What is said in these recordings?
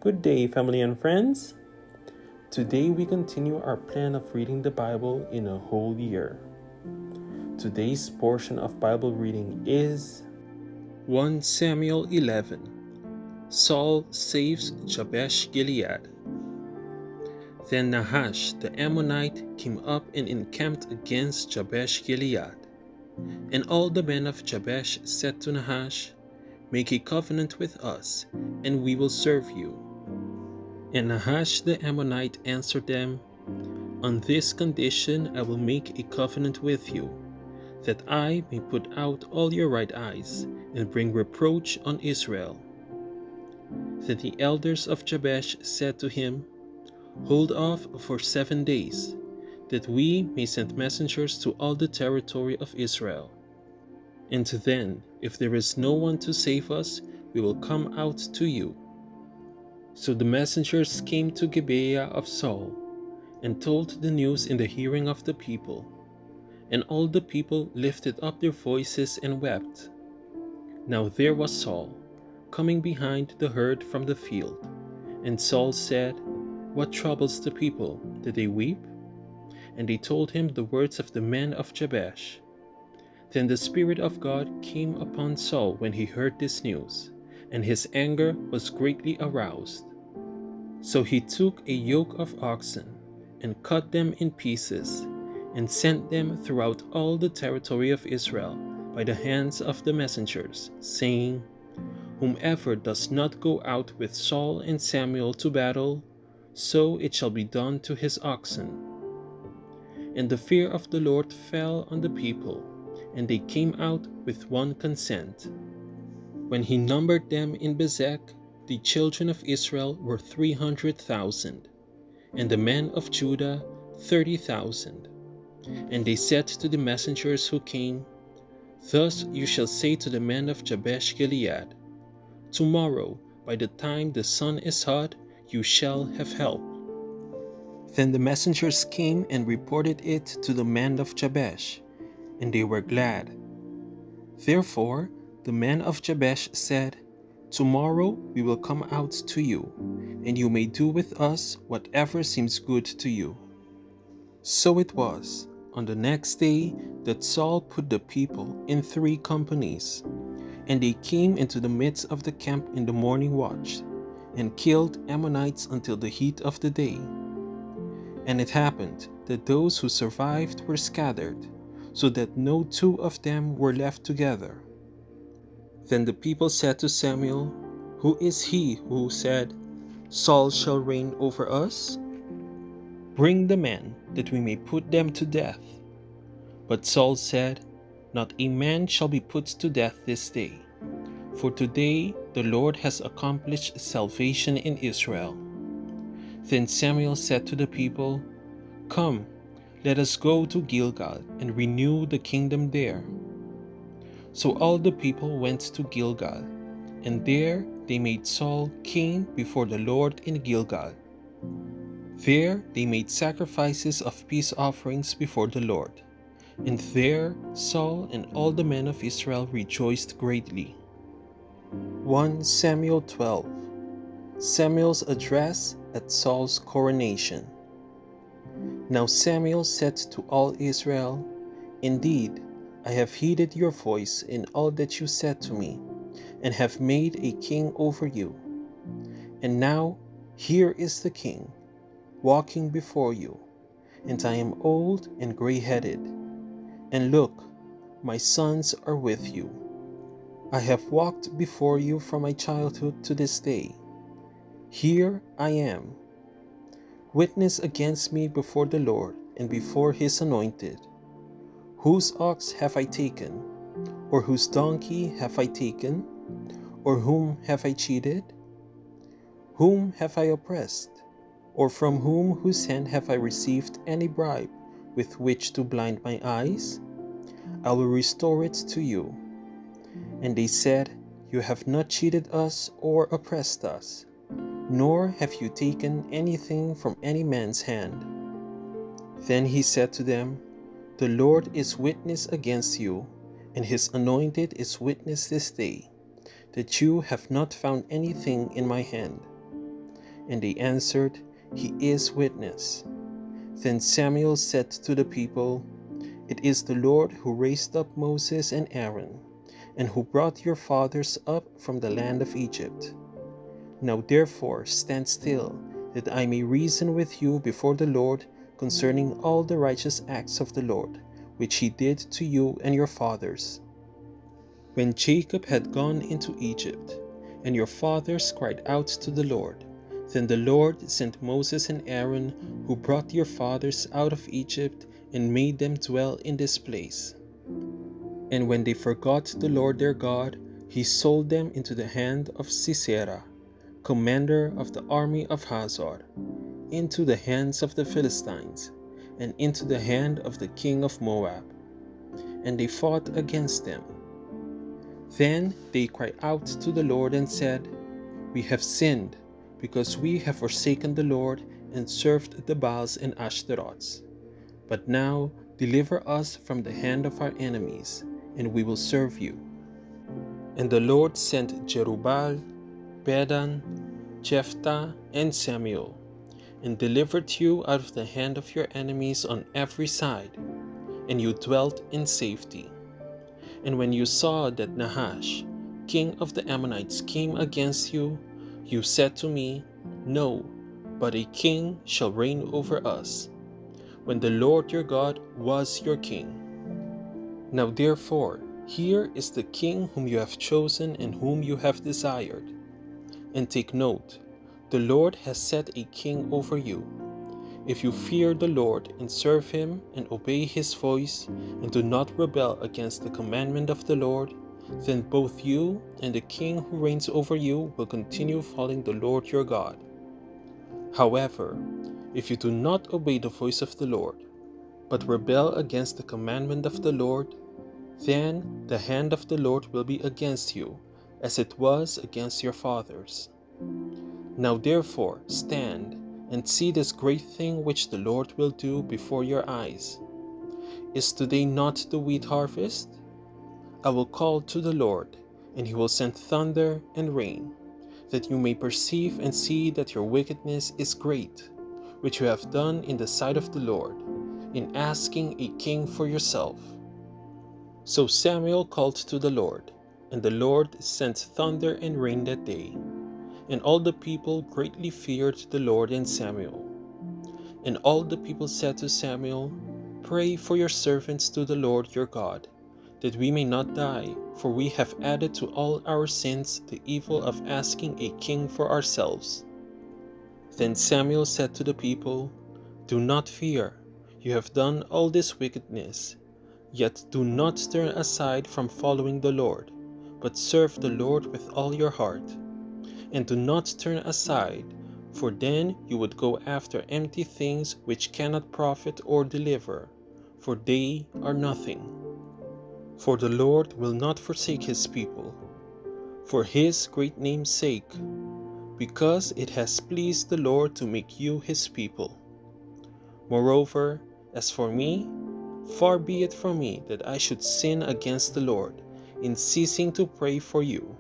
Good day, family and friends. Today we continue our plan of reading the Bible in a whole year. Today's portion of Bible reading is 1 Samuel 11. Saul saves Jabesh Gilead. Then Nahash the Ammonite came up and encamped against Jabesh Gilead. And all the men of Jabesh said to Nahash, "Make a covenant with us, and we will serve you." And Nahash the Ammonite answered them, "On this condition I will make a covenant with you, that I may put out all your right eyes, and bring reproach on Israel." Then the elders of Jabesh said to him, "Hold off for 7 days, that we may send messengers to all the territory of Israel. And then, if there is no one to save us, we will come out to you." So the messengers came to Gibeah of Saul, and told the news in the hearing of the people. And all the people lifted up their voices and wept. Now there was Saul, coming behind the herd from the field. And Saul said, "What troubles the people? Did they weep?" And they told him the words of the men of Jabesh. Then the Spirit of God came upon Saul when he heard this news, and his anger was greatly aroused. So he took a yoke of oxen, and cut them in pieces, and sent them throughout all the territory of Israel by the hands of the messengers, saying, "Whomever does not go out with Saul and Samuel to battle, so it shall be done to his oxen." And the fear of the Lord fell on the people, and they came out with one consent. When he numbered them in Bezek, the children of Israel were 300,000, and the men of Judah 30,000. And they said to the messengers who came, "Thus you shall say to the men of Jabesh Gilead, Tomorrow, by the time the sun is hot, you shall have help." Then the messengers came and reported it to the men of Jabesh, and they were glad. Therefore the men of Jabesh said, "Tomorrow we will come out to you, and you may do with us whatever seems good to you." So it was, on the next day, that Saul put the people in 3 companies, and they came into the midst of the camp in the morning watch, and killed Ammonites until the heat of the day. And it happened that those who survived were scattered, so that no 2 of them were left together. Then the people said to Samuel, "Who is he who said, 'Saul shall reign over us'? Bring the men, that we may put them to death." But Saul said, "Not a man shall be put to death this day, for today the Lord has accomplished salvation in Israel." Then Samuel said to the people, "Come, let us go to Gilgal and renew the kingdom there." So all the people went to Gilgal, and there they made Saul king before the Lord in Gilgal. There they made sacrifices of peace offerings before the Lord, and there Saul and all the men of Israel rejoiced greatly. 1 Samuel 12. Samuel's address at Saul's coronation. Now Samuel said to all Israel, "Indeed, I have heeded your voice in all that you said to me, and have made a king over you. And now here is the king, walking before you, and I am old and gray-headed. And look, my sons are with you. I have walked before you from my childhood to this day. Here I am. Witness against me before the Lord and before his anointed. Whose ox have I taken? Or whose donkey have I taken? Or whom have I cheated? Whom have I oppressed? Or from whose hand have I received any bribe with which to blind my eyes? I will restore it to you." And they said, "You have not cheated us or oppressed us, nor have you taken anything from any man's hand." Then he said to them, "The Lord is witness against you, and his anointed is witness this day, that you have not found anything in my hand. And they answered, He is witness. Then Samuel said to the people, It is the Lord who raised up Moses and Aaron, and who brought your fathers up from the land of Egypt. Now therefore stand still, that I may reason with you before the Lord concerning all the righteous acts of the Lord, which he did to you and your fathers. When Jacob had gone into Egypt, and your fathers cried out to the Lord, then the Lord sent Moses and Aaron, who brought your fathers out of Egypt and made them dwell in this place. And when they forgot the Lord their God, he sold them into the hand of Sisera, commander of the army of Hazor, into the hands of the Philistines, and into the hand of the king of Moab. And they fought against them. Then they cried out to the Lord and said, We have sinned, because we have forsaken the Lord and served the Baals and Ashtaroths. But now deliver us from the hand of our enemies, and we will serve you. And the Lord sent Jerubbaal, Bedan, Jephthah, and Samuel, and delivered you out of the hand of your enemies on every side, and you dwelt in safety. And when you saw that Nahash, king of the Ammonites, came against you, you said to me, No, but a king shall reign over us, when the Lord your God was your king. Now therefore, here is the king whom you have chosen and whom you have desired. And take note, the Lord has set a king over you. If you fear the Lord and serve him and obey his voice and do not rebel against the commandment of the Lord, then both you and the king who reigns over you will continue following the Lord your God. However, if you do not obey the voice of the Lord, but rebel against the commandment of the Lord, then the hand of the Lord will be against you, as it was against your fathers. Now therefore stand and see this great thing which the Lord will do before your eyes. Is today not the wheat harvest? I will call to the Lord, and he will send thunder and rain, that you may perceive and see that your wickedness is great, which you have done in the sight of the Lord, in asking a king for yourself. So Samuel called to the Lord, and the Lord sent thunder and rain that day. And all the people greatly feared the Lord and Samuel. And all the people said to Samuel, Pray for your servants to the Lord your God, that we may not die, for we have added to all our sins the evil of asking a king for ourselves. Then Samuel said to the people, Do not fear, you have done all this wickedness, yet do not turn aside from following the Lord, but serve the Lord with all your heart. And do not turn aside, for then you would go after empty things which cannot profit or deliver, for they are nothing. For the Lord will not forsake his people, for his great name's sake, because it has pleased the Lord to make you his people. Moreover, as for me, far be it from me that I should sin against the Lord in ceasing to pray for you.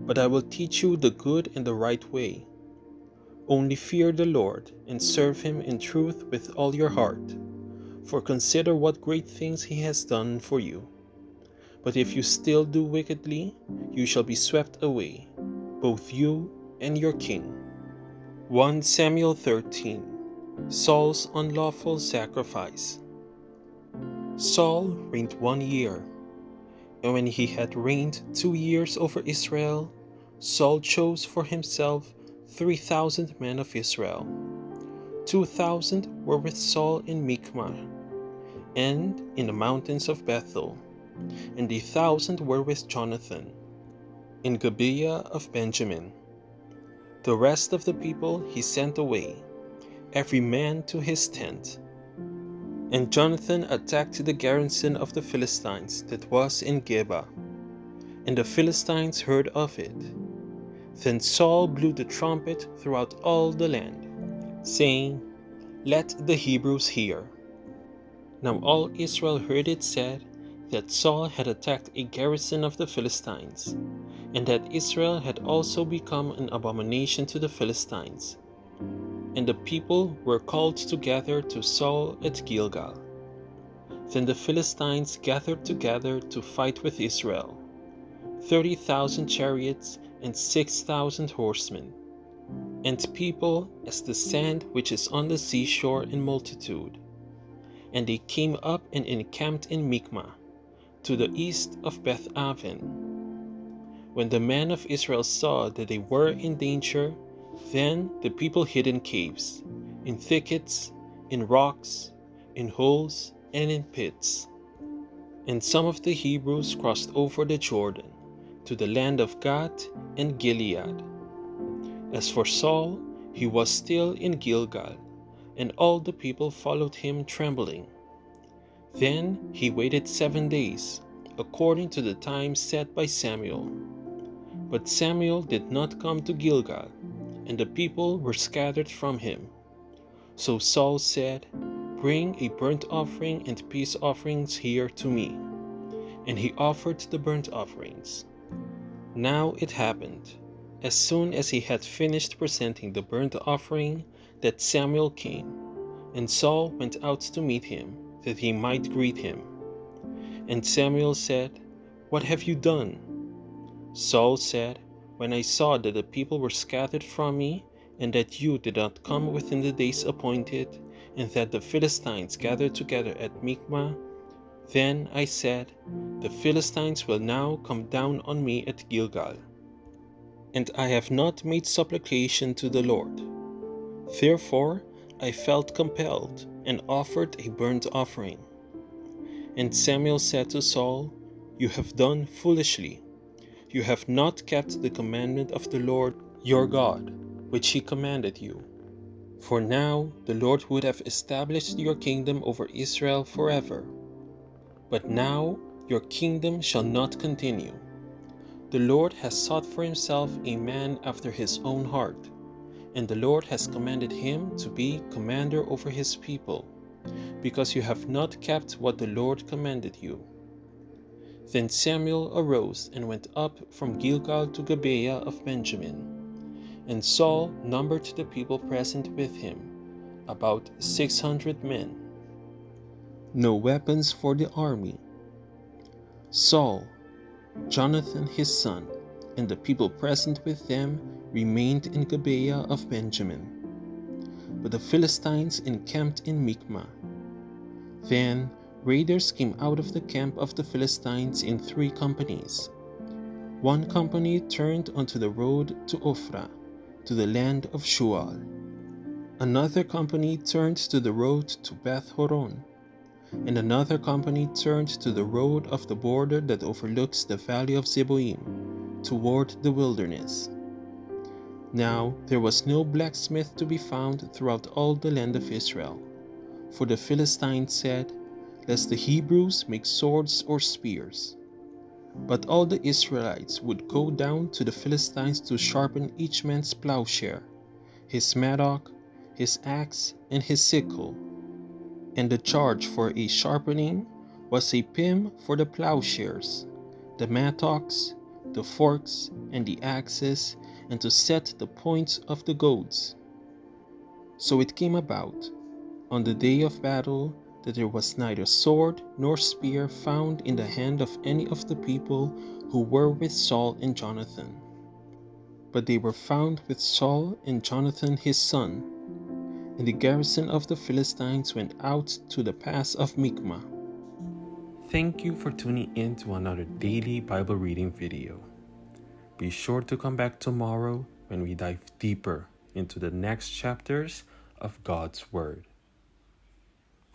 But I will teach you the good and the right way. Only fear the Lord and serve him in truth with all your heart, for consider what great things he has done for you. But if you still do wickedly, you shall be swept away, both you and your king. 1 Samuel 13. Saul's unlawful sacrifice. Saul reigned 1 year. And when he had reigned 2 years over Israel, Saul chose for himself 3,000 men of Israel. 2,000 were with Saul in Michmash, and in the mountains of Bethel, and 1,000 were with Jonathan, in Gibeah of Benjamin. The rest of the people he sent away, every man to his tent. And Jonathan attacked the garrison of the Philistines that was in Geba, and the Philistines heard of it. Then Saul blew the trumpet throughout all the land, saying, Let the Hebrews hear. Now all Israel heard it said that Saul had attacked a garrison of the Philistines, and that Israel had also become an abomination to the Philistines, And the people were called together to Saul at Gilgal. Then the Philistines gathered together to fight with Israel, 30,000 chariots and 6,000 horsemen, and people as the sand which is on the seashore in multitude. And they came up and encamped in Michmah, to the east of Beth-aven. When the men of Israel saw that they were in danger, then the people hid in caves, in thickets, in rocks, in holes, and in pits. And some of the Hebrews crossed over the Jordan, to the land of Gad and Gilead. As for Saul, he was still in Gilgal, and all the people followed him trembling. Then he waited 7 days, according to the time set by Samuel. But Samuel did not come to Gilgal, and the people were scattered from him. So Saul said, "Bring a burnt offering and peace offerings here to me." And he offered the burnt offerings. Now it happened, as soon as he had finished presenting the burnt offering, that Samuel came, and Saul went out to meet him, that he might greet him. And Samuel said, "What have you done?" Saul said, "When I saw that the people were scattered from me, and that you did not come within the days appointed, and that the Philistines gathered together at Michmah, then I said, the Philistines will now come down on me at Gilgal. And I have not made supplication to the Lord. Therefore I felt compelled, and offered a burnt offering." And Samuel said to Saul, "You have done foolishly. You have not kept the commandment of the Lord your God, which he commanded you. For now the Lord would have established your kingdom over Israel forever. But now your kingdom shall not continue. The Lord has sought for himself a man after his own heart, and the Lord has commanded him to be commander over his people, because you have not kept what the Lord commanded you." Then Samuel arose and went up from Gilgal to Gibeah of Benjamin. And Saul numbered the people present with him, about 600 men. No weapons for the army. Saul, Jonathan his son, and the people present with them remained in Gibeah of Benjamin. But the Philistines encamped in Michmah. Then raiders came out of the camp of the Philistines in 3 companies. One company turned onto the road to Ophrah, to the land of Shual. Another company turned to the road to Beth-horon, and another company turned to the road of the border that overlooks the valley of Zeboim, toward the wilderness. Now there was no blacksmith to be found throughout all the land of Israel, for the Philistines said, "Lest the Hebrews make swords or spears." But all the Israelites would go down to the Philistines to sharpen each man's plowshare, his mattock, his axe, and his sickle. And the charge for a sharpening was a pim for the plowshares, the mattocks, the forks, and the axes, and to set the points of the goads. So it came about, on the day of battle, that there was neither sword nor spear found in the hand of any of the people who were with Saul and Jonathan. But they were found with Saul and Jonathan his son, and the garrison of the Philistines went out to the pass of Michmah. Thank you for tuning in to another daily Bible reading video. Be sure to come back tomorrow when we dive deeper into the next chapters of God's Word.